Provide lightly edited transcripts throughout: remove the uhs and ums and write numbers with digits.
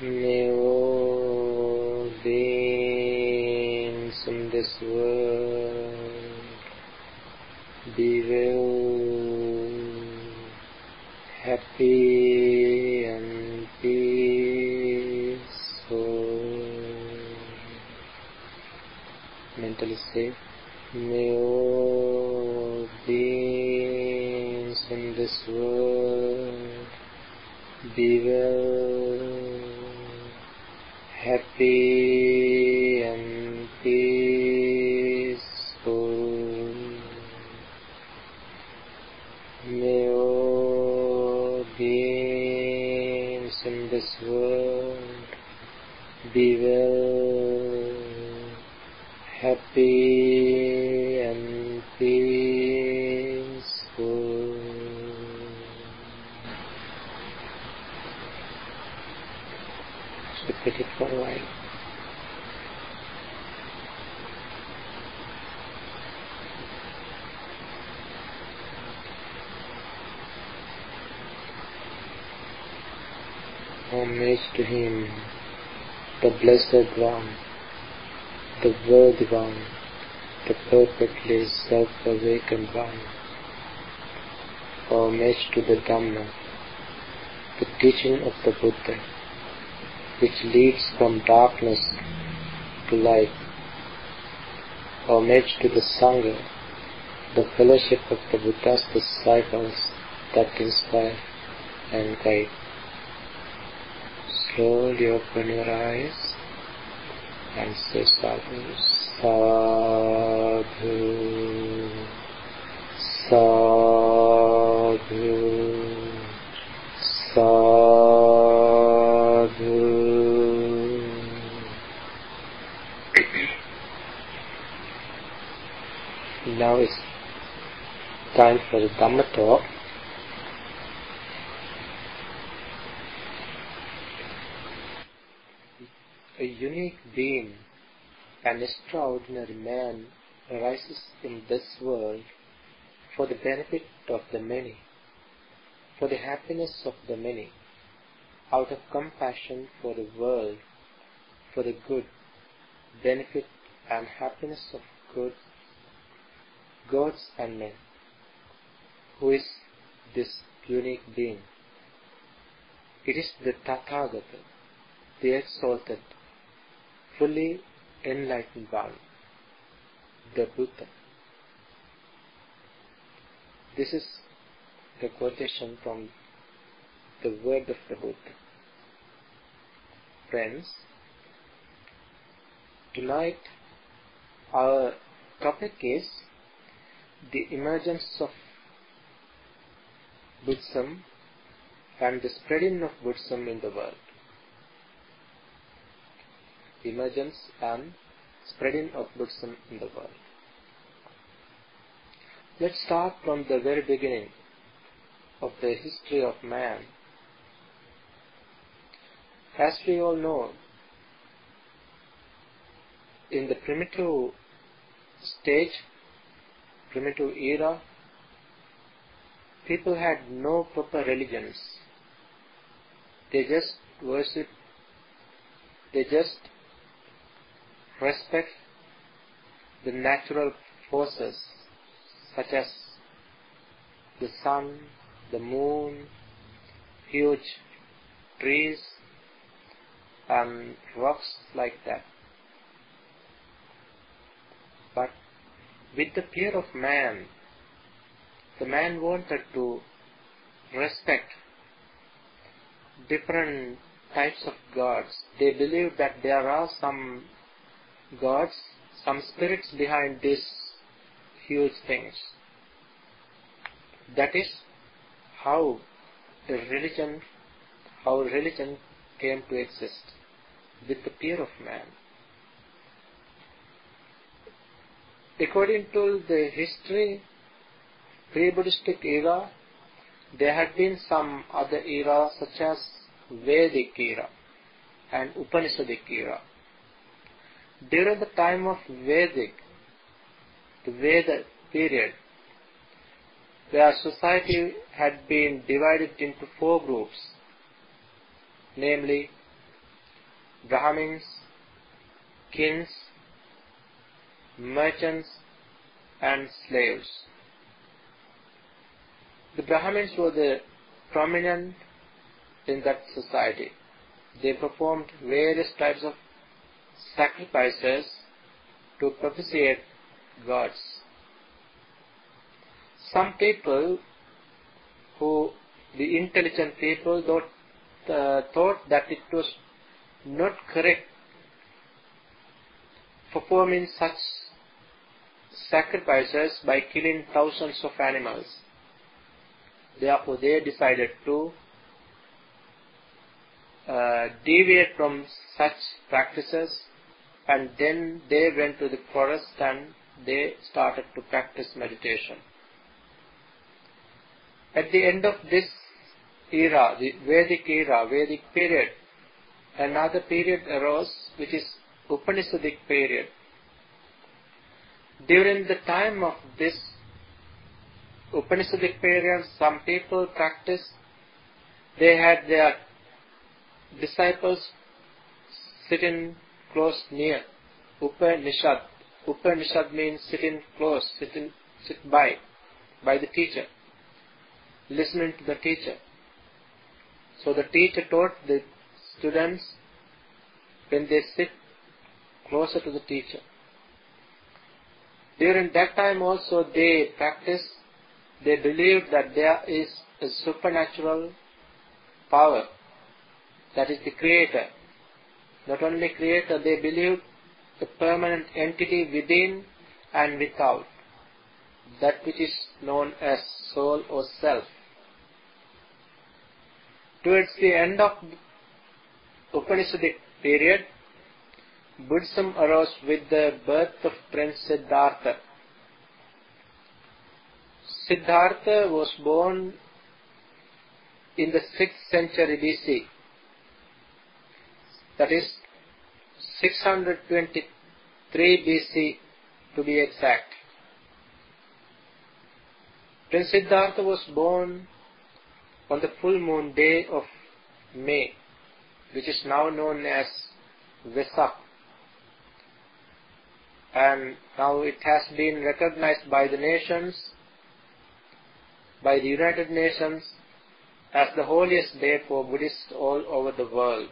May all beings in this world be well, happy and peaceful. Mentally say, may all beings in this world be well, happy and peaceful. May all beings in this world be well, happy and peaceful. Repeat it for a while. Homage to Him, the Blessed One, the Worthy One, the perfectly self-awakened One. Homage to the Dhamma, the teaching of the Buddha, which leads from darkness to light. Homage to the Sangha, the fellowship of the Buddha's disciples that inspire and guide. Slowly open your eyes and say sadhu, sadhu, sadhu, sadhu. Now it's time for the Dhamma talk. A unique being, an extraordinary man, arises in this world for the benefit of the many, for the happiness of the many, out of compassion for the world, for the good, benefit and happiness of good, gods and men. Who is this unique being? It is the Tathagata, the exalted, fully enlightened one, the Buddha. This is the quotation from the word of the Buddha. Friends, tonight our topic is the emergence of Buddhism and the spreading of Buddhism in the world. Emergence and spreading of Buddhism in the world. Let's start from the very beginning of the history of man. As we all know, in the primitive stage, primitive era, people had no proper religions. They just worship, they just respect the natural forces such as the sun, the moon, huge trees and rocks like that. But with the fear of man, the man wanted to respect different types of gods. They believed that there are some gods, some spirits behind these huge things. That is how religion came to exist, with the fear of man. According to the history, pre-Buddhistic era, there had been some other eras such as Vedic era and Upanishadic era. During the time of the Veda period, where society had been divided into 4 groups, namely Brahmins, kings, merchants, and slaves. The Brahmins were the prominent in that society. They performed various types of sacrifices to propitiate gods. Some people, the intelligent people, thought that it was not correct performing such sacrifices by killing thousands of animals. Therefore, they decided to deviate from such practices, and then they went to the forest and they started to practice meditation. At the end of this era, the Vedic period, another period arose, which is Upanishadic period. During the time of this Upanishadic period, some people practiced, they had their disciples sitting close near. Upanishad means sitting close, sit by the teacher, listening to the teacher. So the teacher taught the students when they sit closer to the teacher. During that time also they practiced, they believed that there is a supernatural power, that is the Creator. Not only Creator, they believed the permanent entity within and without, that which is known as soul or self. Towards the end of Upanishadic period, Buddhism arose with the birth of Prince Siddhartha. Siddhartha was born in the 6th century BC, that is 623 BC to be exact. Prince Siddhartha was born on the full moon day of May, which is now known as Vesak. And now it has been recognized by the nations, by the United Nations, as the holiest day for Buddhists all over the world.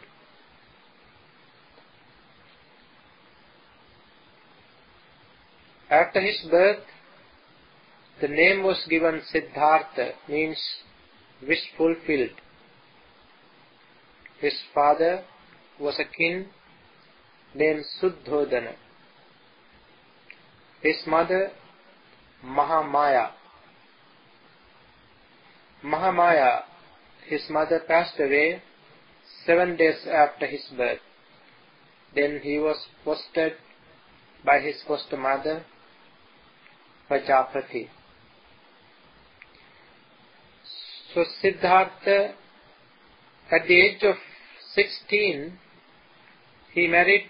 After his birth, the name was given Siddhartha, means wish fulfilled. His father was a king named Suddhodana. His mother, Mahamaya. His mother passed away 7 days after his birth. Then he was fostered by his foster mother, Prajapati. So Siddhartha, at the age of 16, he married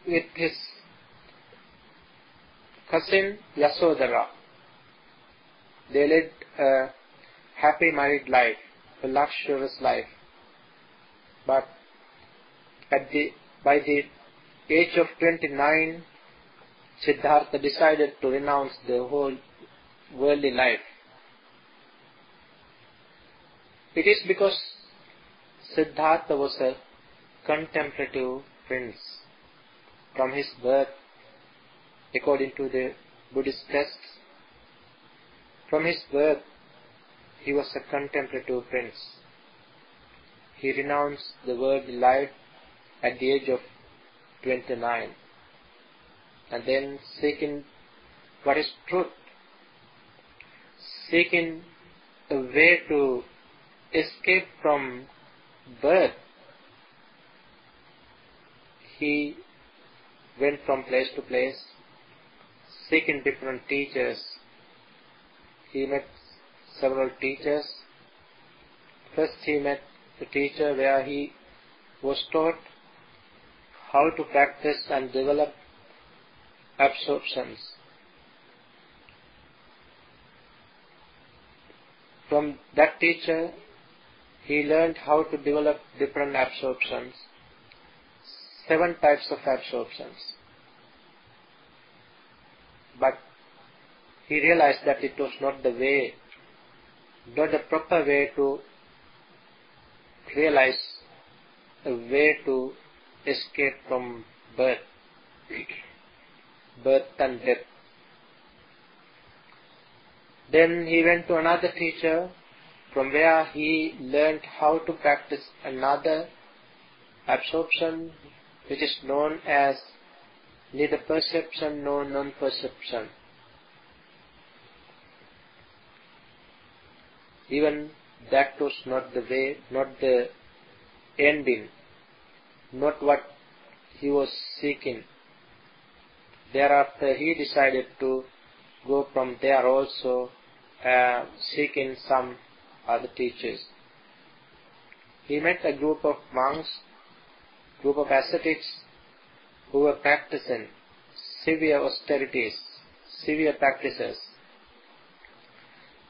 with his cousin Yasodhara. They led a happy married life, a luxurious life. But by the age of 29, Siddhartha decided to renounce the whole worldly life. It is because Siddhartha was a contemplative prince. From his birth, according to the Buddhist texts, from his birth, he was a contemplative prince. He renounced the worldly life at the age of 29, and then seeking what is truth, seeking a way to escape from birth, he went from place to place, seeking different teachers, he met several teachers. First he met the teacher where he was taught how to practice and develop absorptions. From that teacher, he learned how to develop different absorptions, 7 types of absorptions. But he realized that it was not the way, not the proper way to realize a way to escape from birth and death. Then he went to another teacher from where he learned how to practice another absorption which is known as neither perception nor non-perception. Even that was not the way, not the ending, not what he was seeking. Thereafter he decided to go from there also, seeking some other teachers. He met a group of monks, group of ascetics who were practicing severe austerities, severe practices.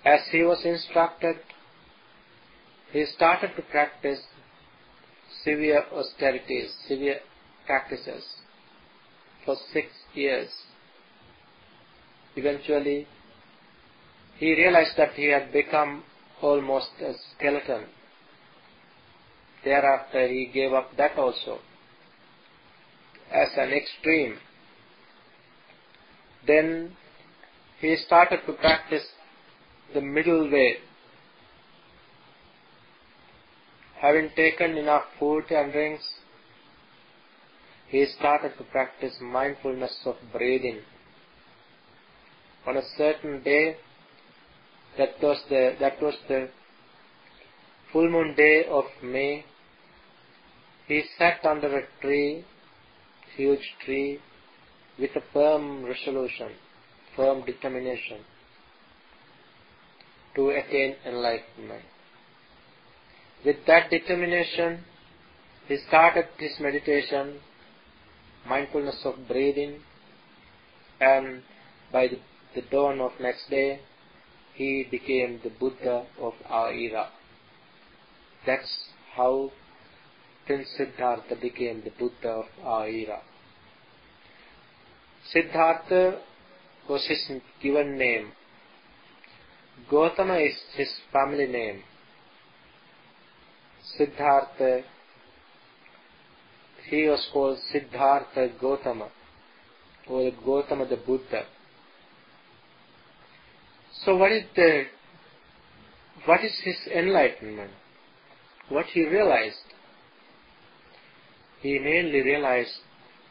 As he was instructed, he started to practice severe austerities, severe practices for 6 years. Eventually, he realized that he had become almost a skeleton. Thereafter, he gave up that also as an extreme. Then he started to practice the middle way. Having taken enough food and drinks, he started to practice mindfulness of breathing. On a certain day, that was the full moon day of May, he sat under a tree, huge tree, with a firm resolution, firm determination to attain enlightenment. With that determination, he started his meditation, mindfulness of breathing, and by the dawn of next day, he became the Buddha of our era. That's how Prince Siddhartha became the Buddha of our era. Siddhartha was his given name. Gautama is his family name. Siddhartha, he was called Siddhartha Gautama, or Gautama the Buddha. So what is his enlightenment? What he realized? He mainly realized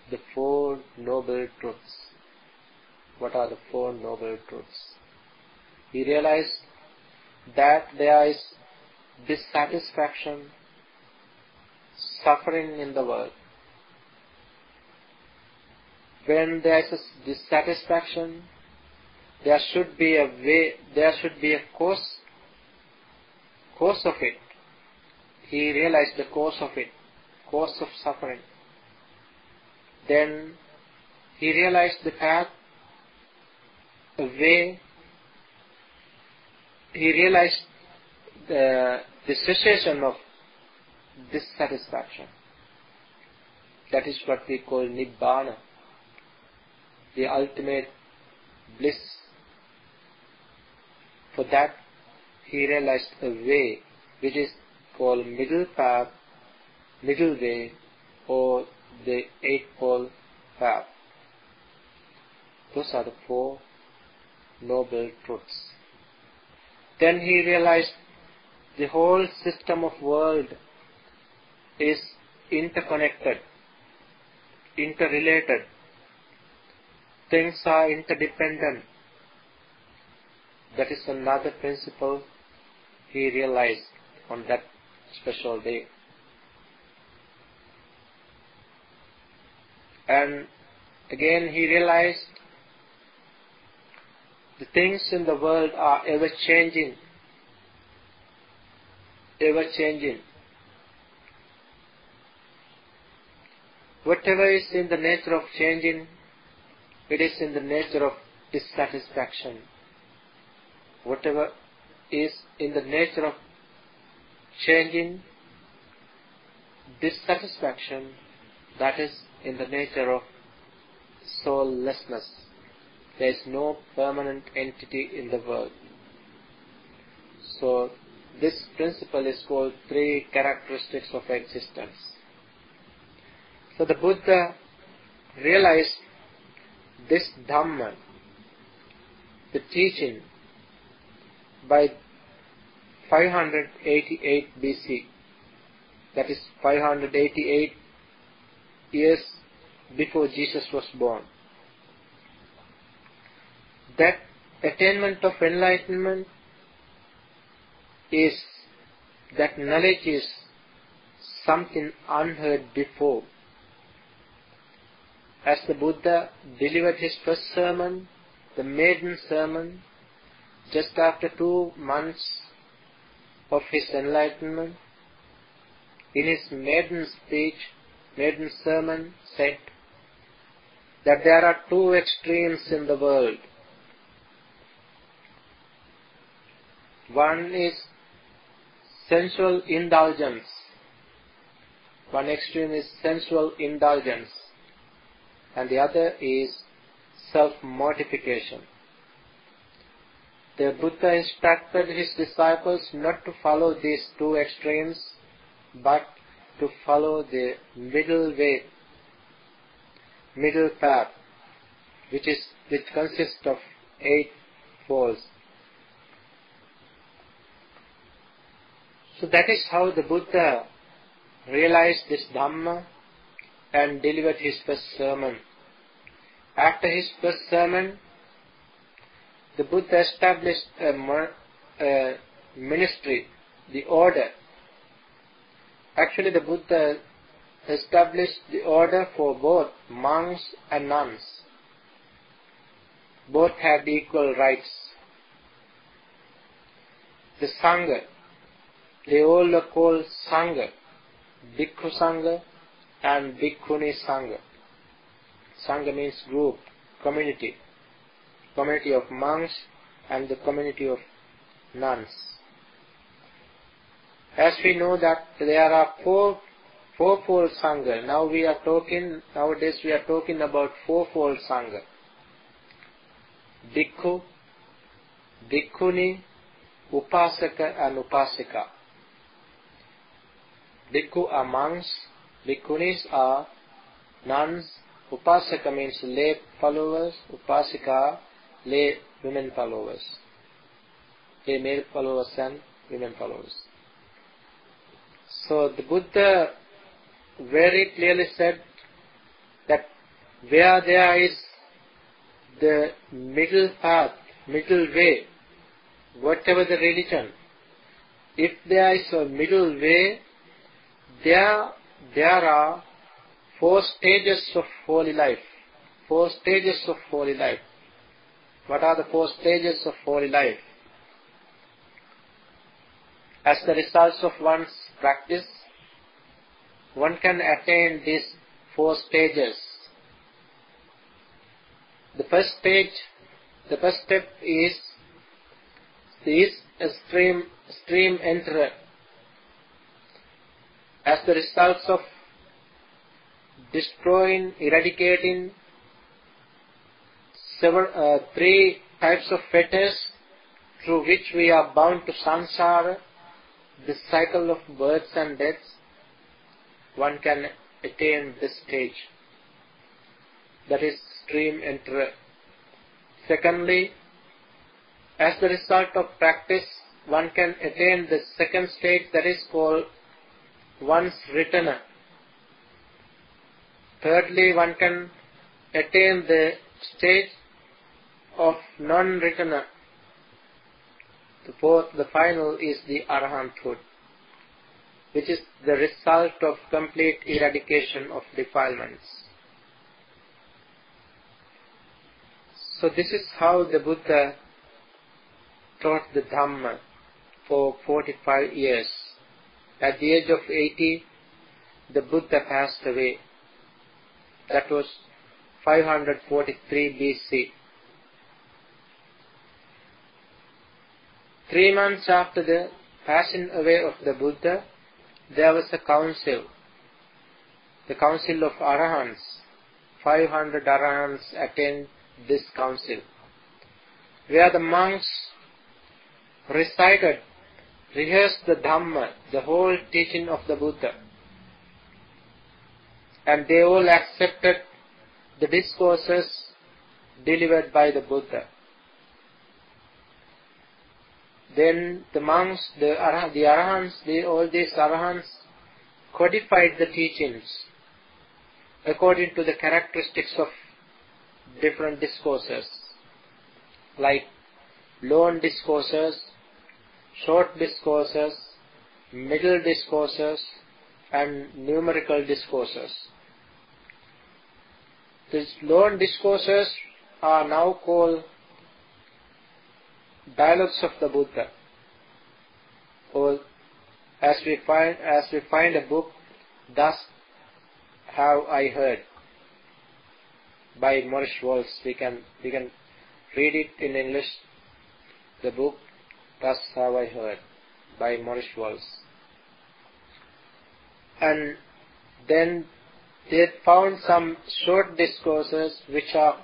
the 4 noble truths. What are the 4 noble truths? He realized that there is dissatisfaction, suffering in the world. When there is a dissatisfaction, there should be a way, there should be a cause of it. He realized the cause of it, cause of suffering. Then he realized the path, the way. He realized the cessation of dissatisfaction. That is what we call Nibbana, the ultimate bliss. For that, he realized a way which is called middle path, middle way, or the Eightfold Path. Those are the 4 noble truths. Then he realized the whole system of world is interconnected, interrelated. Things are interdependent. That is another principle he realized on that special day. And again he realized The things in the world are ever changing. Ever changing. Whatever is in the nature of changing, it is in the nature of dissatisfaction. Whatever is in the nature of changing, dissatisfaction, that is in the nature of soullessness. There is no permanent entity in the world. So, this principle is called three characteristics of existence. So the Buddha realized this Dhamma, the teaching, by 588 BC. That is 588 years before Jesus was born. That attainment of enlightenment is, that knowledge is something unheard before. As the Buddha delivered his first sermon, the maiden sermon, just after 2 months of his enlightenment, in his maiden speech, maiden sermon, said that there are two extremes in the world. One is sensual indulgence. One extreme is sensual indulgence, and the other is self-mortification. The Buddha instructed his disciples not to follow these two extremes, but to follow the middle way, middle path, which consists of 8 folds. So that is how the Buddha realized this Dhamma and delivered his first sermon. After his first sermon, the Buddha established a ministry, the order. Actually, the Buddha established the order for both monks and nuns. Both had equal rights. The Sangha, they all are called Sangha, Bhikkhu Sangha and Bhikkhuni Sangha. Sangha means group, community. Community of monks and the community of nuns. As we know that there are fourfold Sangha. Nowadays we are talking about fourfold Sangha. Bhikkhu, Bhikkhuni, Upasaka and Upasika. Bhikkhu are monks, Bhikkhunis are nuns, Upasaka means lay followers, Upasika lay women followers. Lay male followers and women followers. So the Buddha very clearly said that where there is the middle path, middle way, whatever the religion, if there is a middle way, there are 4 stages of holy life. 4 stages of holy life. What are the 4 stages of holy life? As the results of one's practice, one can attain these 4 stages. The first step is a stream enterer. As the results of destroying, eradicating 3 types of fetters through which we are bound to samsara, the cycle of births and deaths, one can attain this stage. That is stream enterer. Secondly, as the result of practice, one can attain the second stage, that is called one's returner. Thirdly, one can attain the stage of non-returner. The final is the arahanthood, which is the result of complete eradication of defilements. So this is how the Buddha taught the Dhamma for 45 years. At the age of 80, the Buddha passed away. That was 543 BC. 3 months after the passing away of the Buddha, there was a council, the council of Arahants. 500 Arahants attend this council, where the monks recited, rehearsed the Dhamma, the whole teaching of the Buddha. And they all accepted the discourses delivered by the Buddha. Then the monks, the Arahants, all these Arahants codified the teachings according to the characteristics of different discourses, like long discourses, short discourses, middle discourses, and numerical discourses. These long discourses are now called dialogues of the Buddha, or as we find a book, Thus Have I Heard, by Maurice Walsh. We can read it in English. The book Thus Have I Heard by Maurice Walsh. And then they found some short discourses which are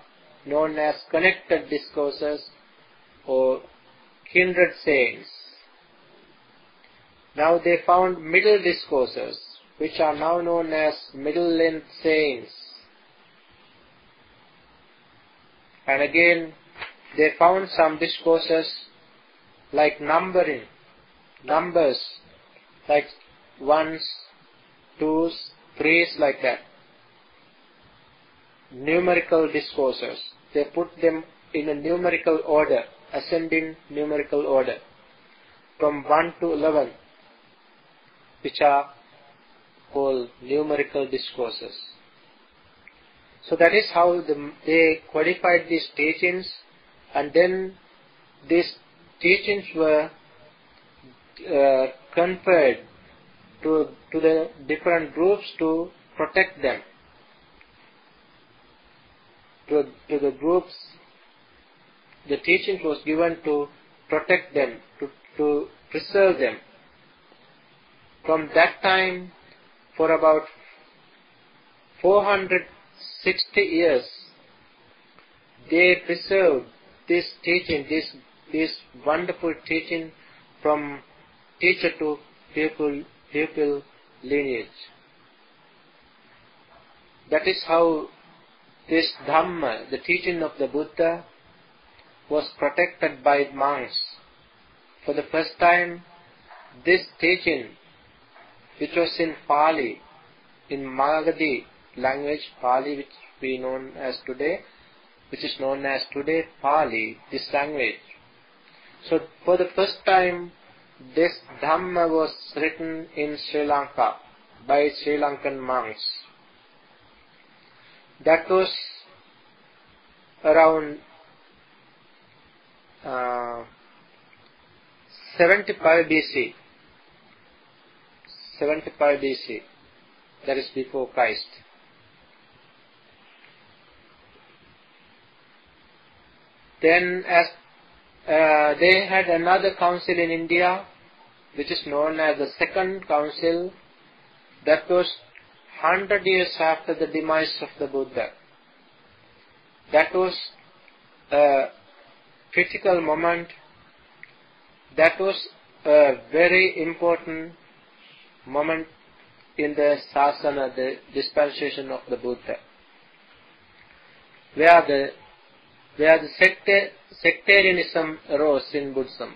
known as connected discourses or kindred sayings. Now they found middle discourses which are now known as middle length sayings. And again they found some discourses like numbers, like ones, twos, threes, like that. Numerical discourses. They put them in a numerical order, ascending numerical order, from 1 to 11, which are called numerical discourses. So that is how they codified these teachings, and then these teachings were conferred to the different groups to protect them. To the groups, the teaching was given to protect them, to preserve them. From that time, for about 460 years, they preserved this teaching, this wonderful teaching from teacher to pupil lineage. That is how this Dhamma, the teaching of the Buddha, was protected by monks. For the first time, this teaching, which was in Pali, in Magadhi language, Pali, which is known as today Pali, this language. So for the first time, this Dhamma was written in Sri Lanka by Sri Lankan monks. That was around 75 BC. 75 BC. That is before Christ. Then as they had another council in India, which is known as the Second Council. That was 100 years after the demise of the Buddha. That was a critical moment. That was a very important moment in the Sasana, the dispensation of the Buddha, where the sectarianism arose in Buddhism.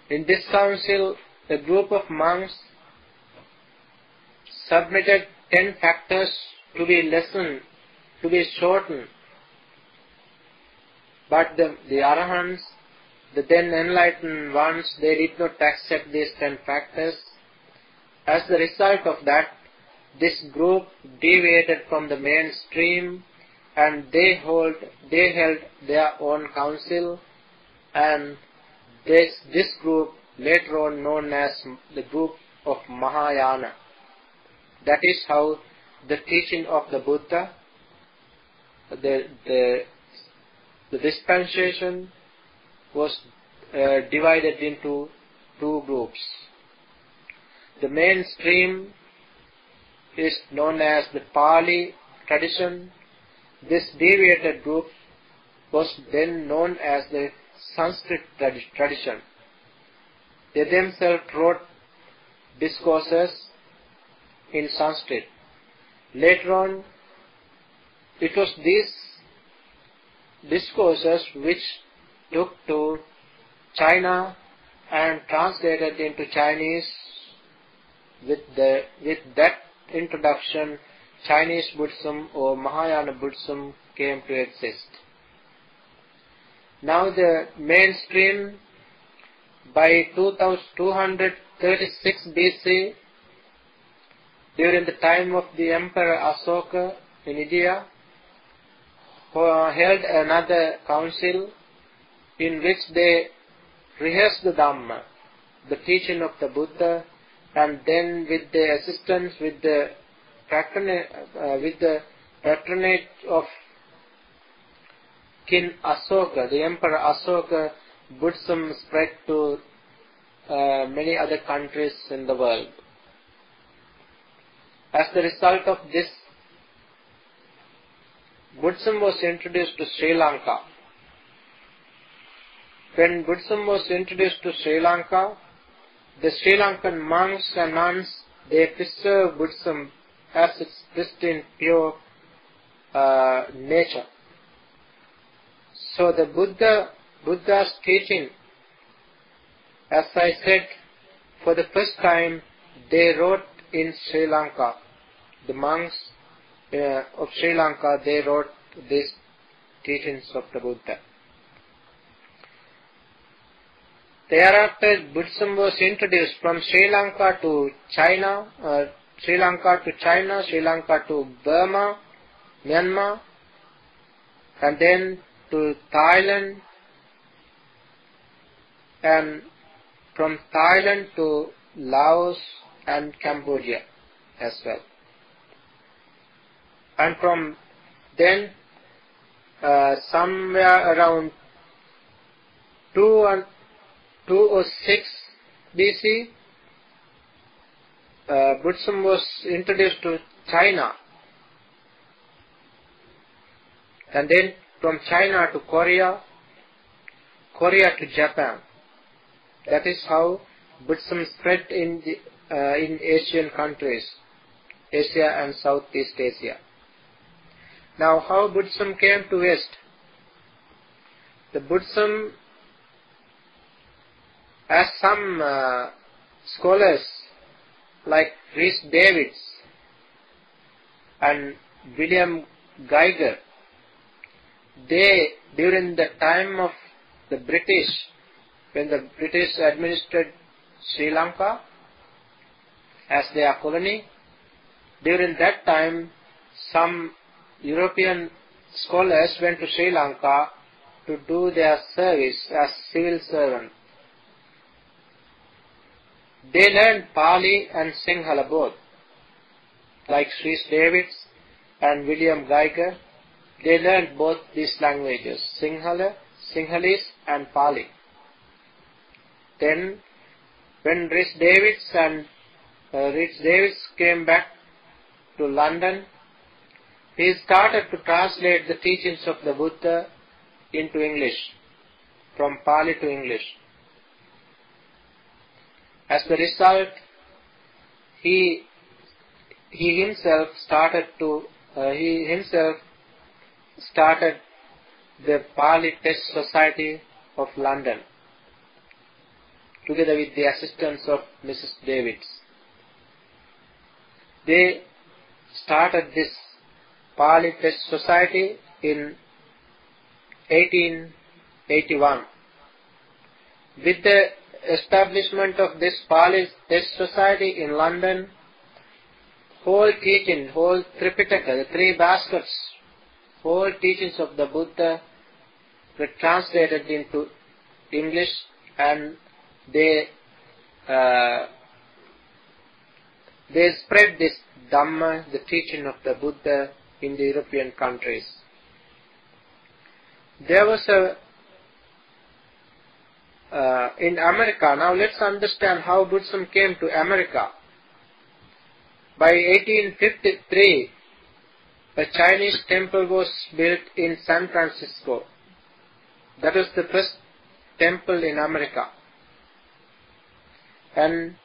In this council, a group of monks submitted 10 factors to be lessened, to be shortened. But the Arahants, the then enlightened ones, they did not accept these 10 factors. As the result of that, this group deviated from the mainstream and they held their own council, and this group later on known as the group of Mahayana. That is how the teaching of the Buddha, the dispensation was divided into two groups. The mainstream is known as the Pali tradition. This deviated group was then known as the Sanskrit tradition. They themselves wrote discourses in Sanskrit. Later on, it was these discourses which took to China and translated into Chinese. With that introduction, Chinese Buddhism or Mahayana Buddhism came to exist. Now the mainstream, by 2236 BC, during the time of the Emperor Asoka in India, held another council in which they rehearsed the Dhamma, the teaching of the Buddha, and then with the assistance, with the patronage of King Asoka, the Emperor Asoka, Buddhism spread to many other countries in the world. As the result of this, Buddhism was introduced to Sri Lanka. When Buddhism was introduced to Sri Lanka, the Sri Lankan monks and nuns, they preserved Buddhism as its pristine, pure nature. So the Buddha's teaching, as I said, for the first time they wrote in Sri Lanka. The monks of Sri Lanka, they wrote these teachings of the Buddha. Thereafter, Buddhism was introduced from Sri Lanka to China, Sri Lanka to Burma, Myanmar, and then to Thailand, and from Thailand to Laos and Cambodia as well. And from then, somewhere around 206 BC, Buddhism was introduced to China, and then from China to Korea to Japan. That is how Buddhism spread in Asian countries, Asia and Southeast Asia. Now, how Buddhism came to West? The Buddhism, as some scholars like Rhys Davids and William Geiger, they, during the time of the British, when the British administered Sri Lanka as their colony, during that time some European scholars went to Sri Lanka to do their service as civil servants. They learned Pali and Sinhala both, like Rhys Davids and William Geiger. They learned both these languages, Sinhalese and Pali. Then, when Rhys Davids came back to London, he started to translate the teachings of the Buddha into English, from Pali to English. As the result, he himself started the Pali Test Society of London, together with the assistance of Mrs. Davids. They started this Pali Test Society in 1881. With the establishment of this Pali Test Society in London, whole teaching, whole Tripitaka, the three baskets, whole teachings of the Buddha were translated into English, and they spread this Dhamma, the teaching of the Buddha, in the European countries. There was in America. Now let's understand how Buddhism came to America. By 1853, a Chinese temple was built in San Francisco. That was the first temple in America. And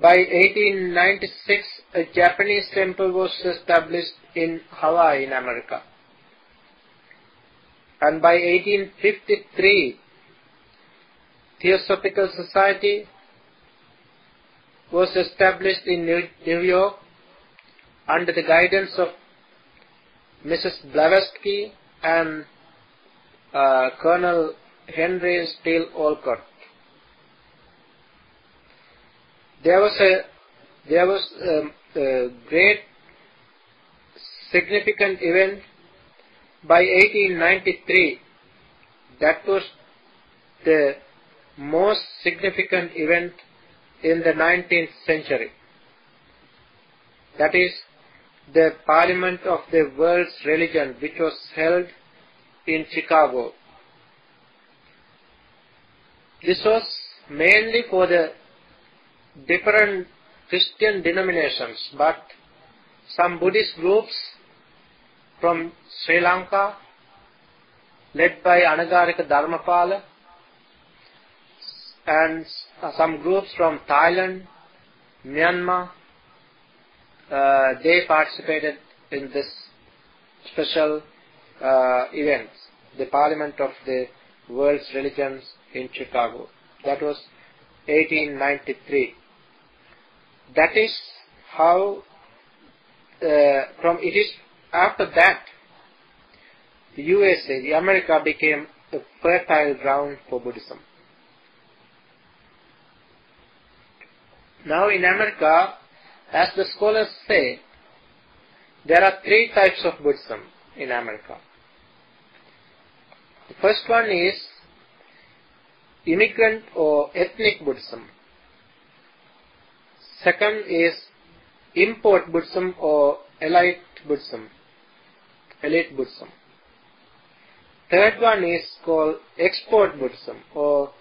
by 1896, a Japanese temple was established in Hawaii in America. And by 1853, Theosophical Society was established in New York under the guidance of Mrs. Blavatsky and Colonel Henry Steele Olcott. There was a great significant event by 1893. That was the most significant event in the 19th century. That is the Parliament of the World's Religion, which was held in Chicago. This was mainly for the different Christian denominations, but some Buddhist groups from Sri Lanka, led by Anagarika Dharmapala, and some groups from Thailand, Myanmar, they participated in this special event, the Parliament of the World's Religions in Chicago. That was 1893. That is how, after that, the USA, the America, became a fertile ground for Buddhism. Now in America, as the scholars say, there are three types of Buddhism in America. The first one is immigrant or ethnic Buddhism. Second is import Buddhism or elite Buddhism. Third one is called export Buddhism or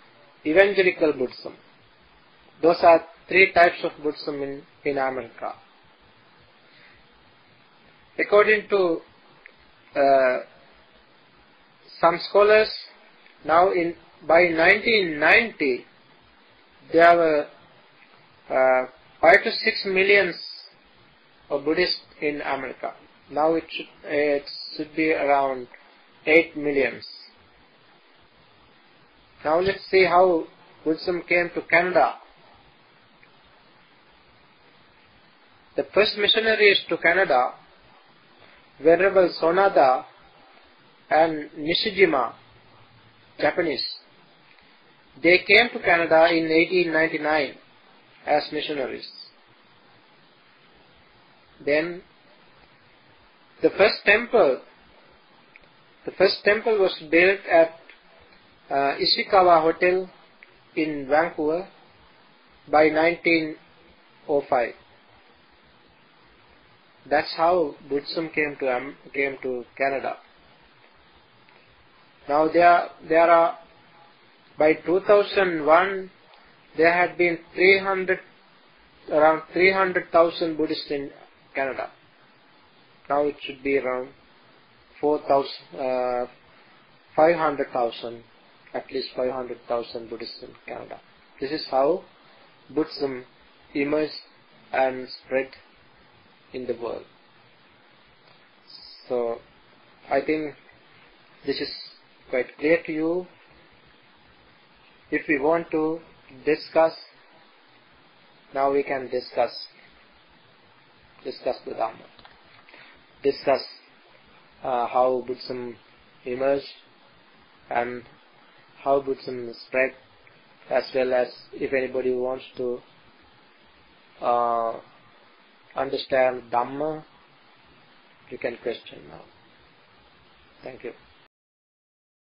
evangelical Buddhism. Those are three types of Buddhism in America. According to some scholars, now by 1990, there were 5 to 6 million of Buddhists in America. Now it should be around 8 million. Now let's see how Buddhism came to Canada. The first missionaries to Canada, Venerable Sonada and Nishijima, Japanese, they came to Canada in 1899 as missionaries. Then the first temple was built at Ishikawa Hotel in Vancouver by 1905. That's how Buddhism came to Canada. Now there are by 2001 there had been around 300,000 Buddhists in Canada. Now it should be around 500,000, at least 500,000 Buddhists in Canada. This is how Buddhism emerged and spread in the world. So I think this is quite clear to you. If we want to discuss, now we can discuss the Dhamma, discuss how Buddhism emerged and how Buddhism spread, as well as if anybody wants to understand Dhamma, you can question now. Thank you.